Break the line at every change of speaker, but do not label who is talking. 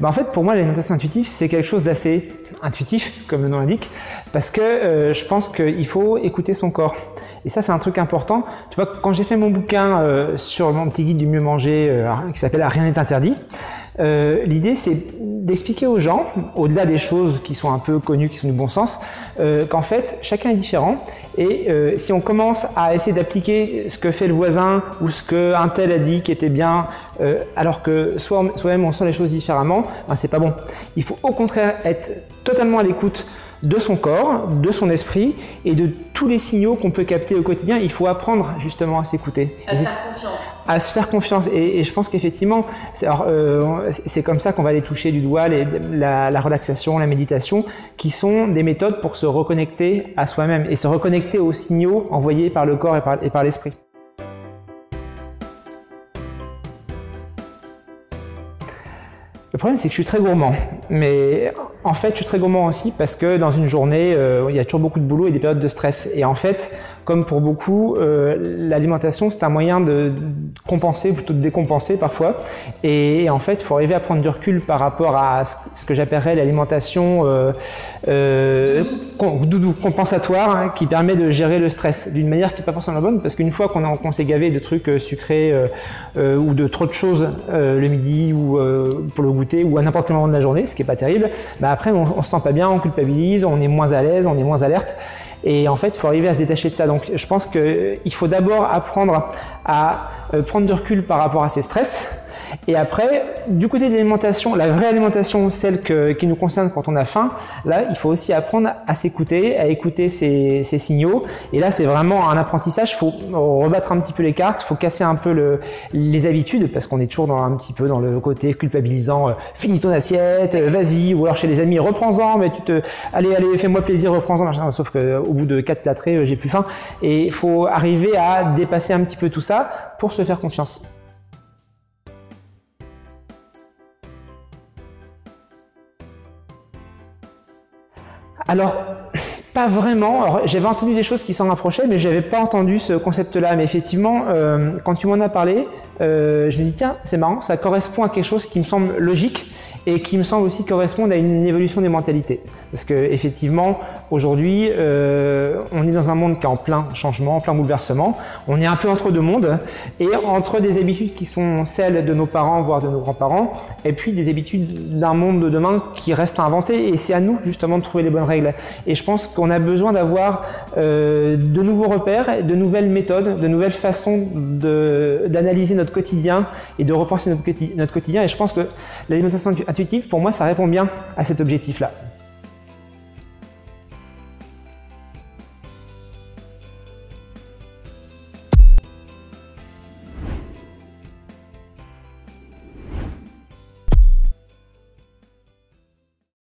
En fait, pour moi, l'alimentation intuitive, c'est quelque chose d'assez intuitif, comme le nom l'indique, parce que je pense qu'il faut écouter son corps. Et ça, c'est un truc important. Tu vois, quand j'ai fait mon bouquin sur mon petit guide du mieux manger, qui s'appelle « Rien n'est interdit », l'idée, c'est d'expliquer aux gens, au-delà des choses qui sont un peu connues, qui sont du bon sens, qu'en fait, chacun est différent. Et si on commence à essayer d'appliquer ce que fait le voisin ou ce qu'un tel a dit qui était bien, alors que soi-même on sent les choses différemment, ben c'est pas bon. Il faut au contraire être totalement à l'écoute de son corps, de son esprit et de tous les signaux qu'on peut capter au quotidien. Il faut apprendre justement à s'écouter.
À se faire confiance.
À se faire confiance. Et je pense qu'effectivement, c'est comme ça qu'on va aller toucher du doigt la relaxation, la méditation, qui sont des méthodes pour se reconnecter à soi-même et se reconnecter aux signaux envoyés par le corps et par l'esprit. Le problème, c'est que je suis très gourmand, mais en fait, je suis très gourmand aussi parce que dans une journée, il y a toujours beaucoup de boulot et des périodes de stress. Et en fait, comme pour beaucoup, l'alimentation, c'est un moyen de compenser, plutôt de décompenser parfois. Et en fait, il faut arriver à prendre du recul par rapport à ce que j'appellerais l'alimentation doudou, compensatoire, hein, qui permet de gérer le stress d'une manière qui n'est pas forcément bonne, parce qu'une fois qu'on s'est gavé de trucs sucrés ou de trop de choses le midi ou pour le goûter ou à n'importe quel moment de la journée, ce qui n'est pas terrible, bah après on se sent pas bien, on culpabilise, on est moins à l'aise, on est moins alerte. Et en fait, il faut arriver à se détacher de ça. Donc, je pense qu'il faut d'abord apprendre à prendre du recul par rapport à ses stress. Et après, du côté de l'alimentation, la vraie alimentation, celle qui nous concerne quand on a faim, là, il faut aussi apprendre à s'écouter, à écouter ses signaux. Et là, c'est vraiment un apprentissage. Il faut rebattre un petit peu les cartes, il faut casser un peu les habitudes, parce qu'on est toujours un petit peu dans le côté culpabilisant. Finis ton assiette, vas-y, ou alors chez les amis, reprends-en, mais allez, fais-moi plaisir, reprends-en, machin. Sauf qu'au bout de 4 plâtrés, j'ai plus faim. Et il faut arriver à dépasser un petit peu tout ça pour se faire confiance. Alors, pas vraiment. J'avais entendu des choses qui s'en rapprochaient, mais je n'avais pas entendu ce concept-là. Mais effectivement, quand tu m'en as parlé, je me dis tiens, c'est marrant, ça correspond à quelque chose qui me semble logique et qui me semble aussi correspondre à une évolution des mentalités. Parce que effectivement, aujourd'hui, on est dans un monde qui est en plein changement, en plein bouleversement. On est un peu entre deux mondes et entre des habitudes qui sont celles de nos parents, voire de nos grands-parents, et puis des habitudes d'un monde de demain qui reste à inventer. Et c'est à nous justement de trouver les bonnes règles. Et je pense qu'on a besoin d'avoir de nouveaux repères, de nouvelles méthodes, de nouvelles façons d'analyser notre quotidien et de repenser notre quotidien. Et je pense que l'alimentation intuitive, pour moi, ça répond bien à cet objectif-là.